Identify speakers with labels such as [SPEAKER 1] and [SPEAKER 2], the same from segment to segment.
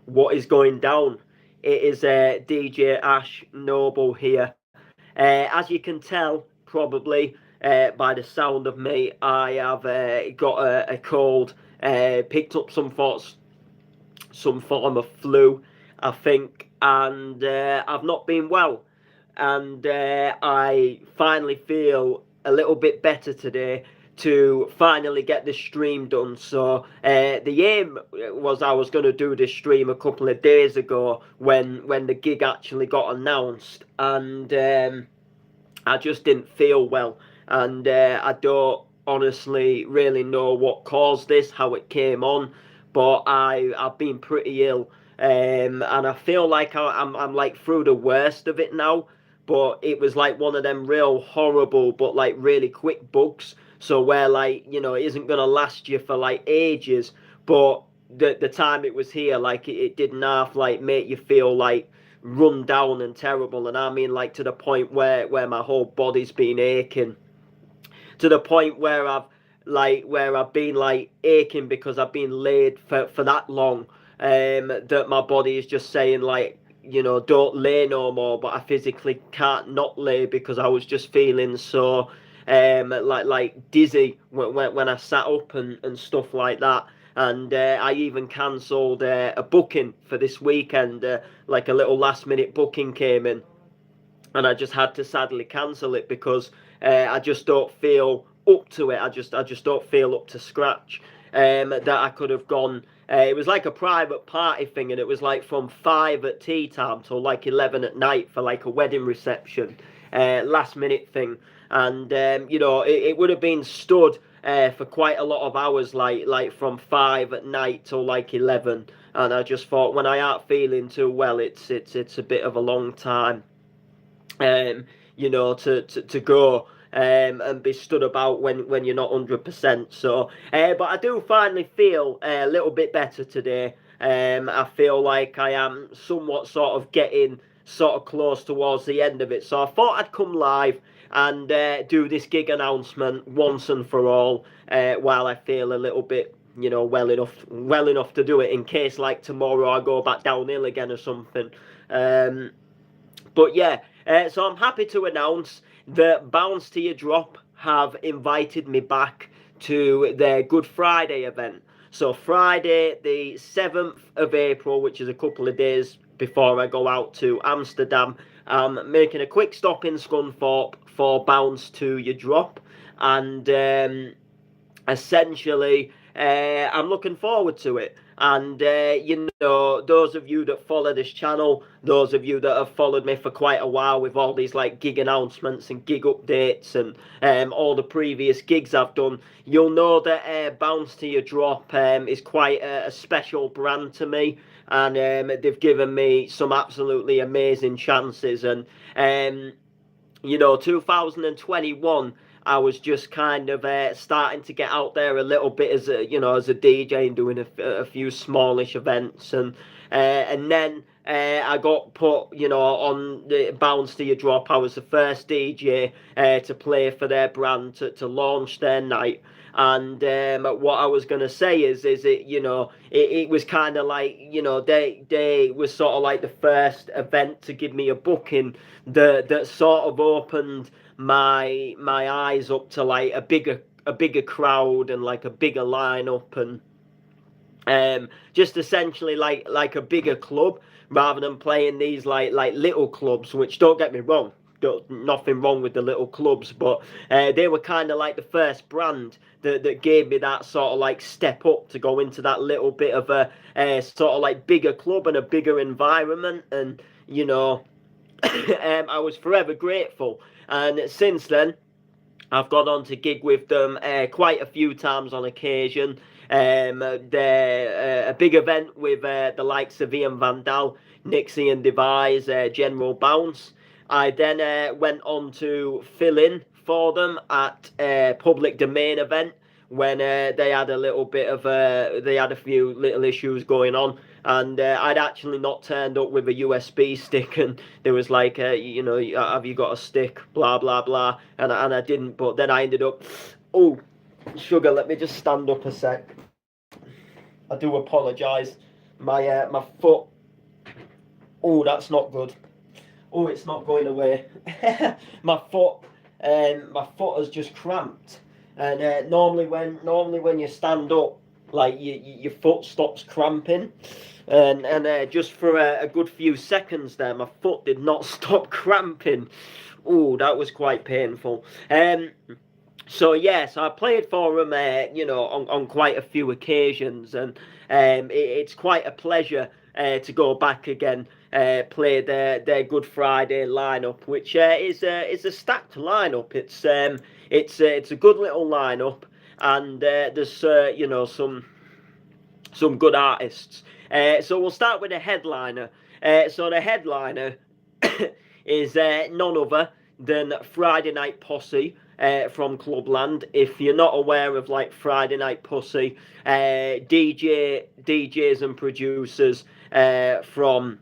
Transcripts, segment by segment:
[SPEAKER 1] what is going down. It is DJ Ash Noble here. As you can tell, probably by the sound of me, I have got a cold, picked up some form of flu, I think, and I've not been well. And I finally feel a little bit better today to finally get this stream done. So the aim was I was going to do this stream a couple of days ago when the gig actually got announced, and I just didn't feel well, and I don't honestly really know what caused this, how it came on, but I've been pretty ill, and I feel like I'm like through the worst of it now. But it was like one of them real horrible but like really quick bugs. So where like it isn't gonna last you for like ages, but the time it was here, like it didn't half like make you feel like run down and terrible, and I mean like to the point where my whole body's been aching, to the point where I've been like aching because I've been laid for that long, that my body is just saying like don't lay no more, but I physically can't not lay because I was just feeling so like dizzy when I sat up and stuff like that. And I even cancelled a booking for this weekend, like a little last minute booking came in, and I just had to sadly cancel it because I just don't feel up to it. I just don't feel up to scratch. That I could have gone. It was like a private party thing, and it was like from 5 at tea time till like 11 at night for like a wedding reception, last minute thing. And it would have been stood for quite a lot of hours, like from 5 at night till like 11. And I just thought, when I aren't feeling too well, it's a bit of a long time, um, to go and be stood about when you're not 100%. So, but I do finally feel a little bit better today. I feel like I am somewhat sort of getting sort of close towards the end of it. So I thought I'd come live and do this gig announcement once and for all, while I feel a little bit well enough to do it, in case like tomorrow I go back downhill again or something. But yeah, so I'm happy to announce that Bounce to Your Drop have invited me back to their Good Friday event. So Friday the 7th of April, which is a couple of days before I go out to Amsterdam, I'm making a quick stop in Scunthorpe for Bounce to Your Drop. And essentially, I'm looking forward to it. And those of you that follow this channel, those of you that have followed me for quite a while with all these like gig announcements and gig updates and all the previous gigs I've done, you'll know that Bounce to Your Drop is quite a special brand to me. And they've given me some absolutely amazing chances. And 2021, I was just kind of starting to get out there a little bit as a DJ, and doing a few smallish events, and then I got put on the Bounce to Your Drop. I was the first DJ to play for their brand, to launch their night. And what I was gonna say is it was kind of like they was sort of like the first event to give me a booking that sort of opened my eyes up to like a bigger crowd and like a bigger lineup, and just essentially like a bigger club, rather than playing these like little clubs, which, don't get me wrong, nothing wrong with the little clubs, but they were kind of like the first brand that gave me that sort of like step up to go into that little bit of a sort of like bigger club and a bigger environment. And I was forever grateful. And since then, I've gone on to gig with them quite a few times on occasion. They're a big event with the likes of Ian Vandal, Nixie and Devise, General Bounce. I then went on to fill in for them at a Public Domain event when they had a few little issues going on, and I'd actually not turned up with a USB stick, and there was like, have you got a stick, blah blah blah, and I didn't. But then I ended up, oh, sugar, let me just stand up a sec. I do apologise. my foot. Oh, that's not good. Oh, it's not going away. my foot has just cramped. And normally when you stand up, like your foot stops cramping, and just for a good few seconds there, my foot did not stop cramping. Oh, that was quite painful. So yes, I played for them, on quite a few occasions, and it's quite a pleasure to go back again, play their Good Friday lineup, which is a stacked lineup. It's a good little lineup, and there's some good artists. So we'll start with the headliner. So the headliner is none other than Friday Night Posse from Clubland. If you're not aware of like Friday Night Posse, DJs and producers from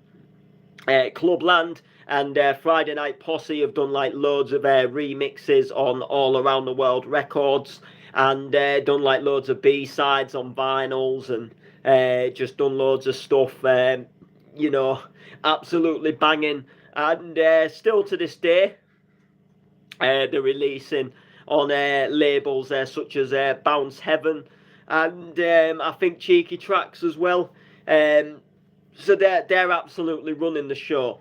[SPEAKER 1] Clubland, and Friday Night Posse have done like loads of remixes on All Around the World records, and done like loads of B-sides on vinyls, and just done loads of stuff, absolutely banging. And still to this day, they're releasing on labels such as Bounce Heaven, and I think Cheeky Tracks as well. So they're absolutely running the show,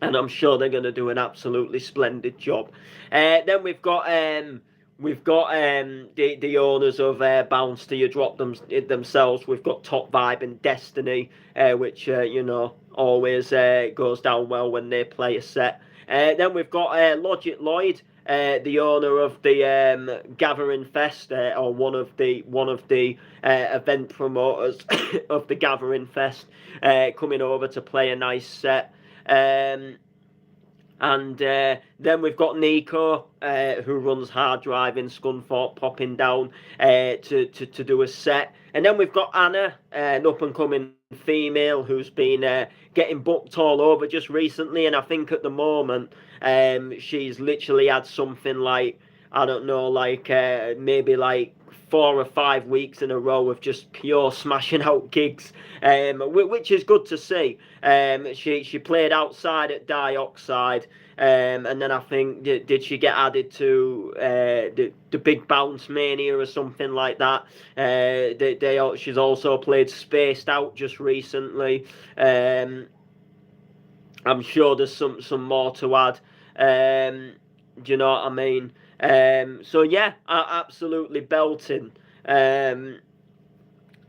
[SPEAKER 1] and I'm sure they're going to do an absolutely splendid job. Then we've got the owners of Bounce Till You Drop themselves. We've got Top Vibe and Destiny, which always goes down well when they play a set. Then we've got Logic Lloyd, the owner of the Gathering Fest, or one of the event promoters of the Gathering Fest, coming over to play a nice set. And then we've got Nico, who runs Hard Drive in Scunthorpe, popping down to do a set. And then we've got Anna, an up-and-coming female who's been getting booked all over just recently. And I think at the moment she's literally had something like, I don't know, like maybe like 4 or 5 weeks in a row of just pure smashing out gigs, which is good to see. She played outside at Dioxide, and then I think did she get added to the Big Bounce Mania or something like that. She's also played Spaced Out just recently. I'm sure there's some more to add. Do you know what I mean? So yeah, absolutely belting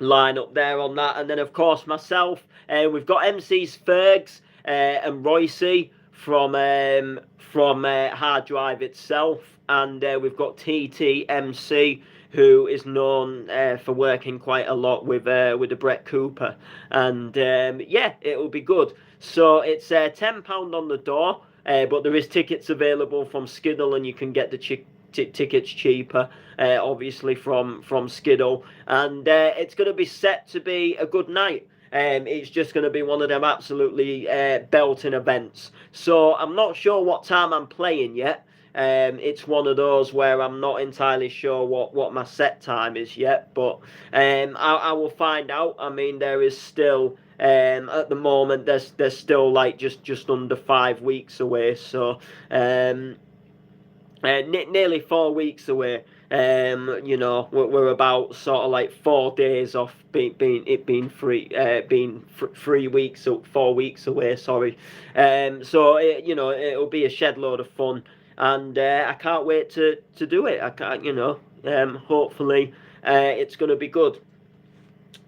[SPEAKER 1] line up there on that. And then of course myself, we've got MCs Fergs and Roycey from Hard Drive itself, and we've got TTMC, who is known for working quite a lot with the Brett Cooper, and yeah, it will be good. So it's £10 on the door. But there is tickets available from Skiddle, and you can get the tickets cheaper, obviously from Skiddle. And it's going to be set to be a good night. It's just going to be one of them absolutely belting events. So I'm not sure what time I'm playing yet. It's one of those where I'm not entirely sure what my set time is yet, but I will find out. I mean, there is still at the moment there's still like just under 5 weeks away, so nearly 4 weeks away. We're about sort of like 4 days off being 3 weeks or 4 weeks away. Sorry. So it'll be a shed load of fun, and I can't wait to do it. I can't, hopefully it's going to be good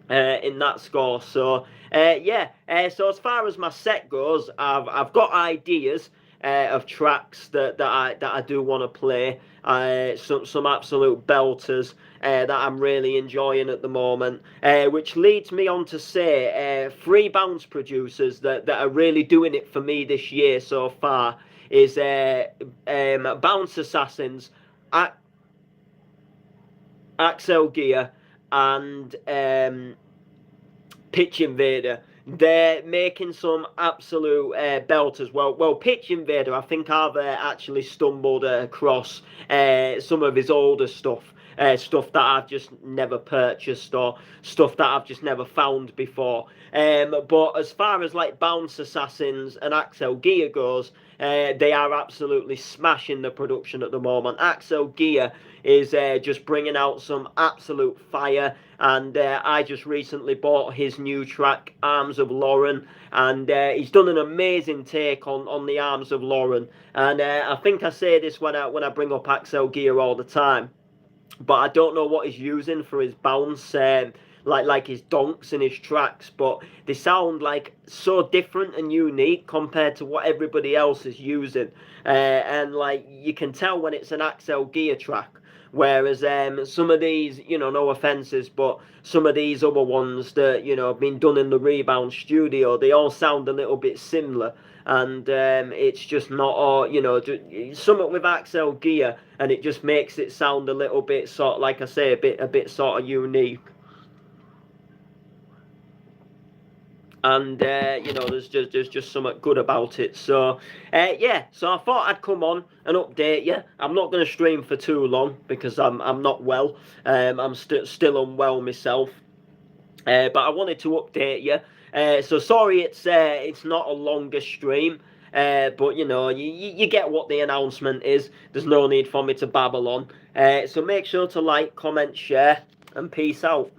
[SPEAKER 1] in that score. So so as far as my set goes, I've got ideas of tracks that I do want to play, some absolute belters that I'm really enjoying at the moment, which leads me on to say 3 bounce producers that are really doing it for me this year so far is Bounce Assassins, Axel Gear, and Pitch Invader. They're making some absolute belters. Well, Pitch Invader, I think I've actually stumbled across some of his older stuff. stuff that I've just never purchased or stuff that I've just never found before. But as far as like Bounce Assassins and Axel Gear goes, they are absolutely smashing the production at the moment. Axel Gear is just bringing out some absolute fire, and I just recently bought his new track Arms of Lauren, and he's done an amazing take on the Arms of Lauren. And I think I say this when I bring up Axel Gear all the time, but I don't know what he's using for his bounce, like his donks and his tracks, but they sound like so different and unique compared to what everybody else is using, and like you can tell when it's an Axel Gear track. Whereas some of these, no offences, but some of these other ones that, have been done in the Rebound studio, they all sound a little bit similar. And it's just not, something with Axel Gear, and it just makes it sound a little bit sort of, like I say, a bit sort of unique. And there's just something good about it. So yeah, so I thought I'd come on and update you. I'm not going to stream for too long because I'm not well. I'm still unwell myself, but I wanted to update you. So sorry it's not a longer stream, but you get what the announcement is. There's no need for me to babble on. So make sure to like, comment, share, and peace out.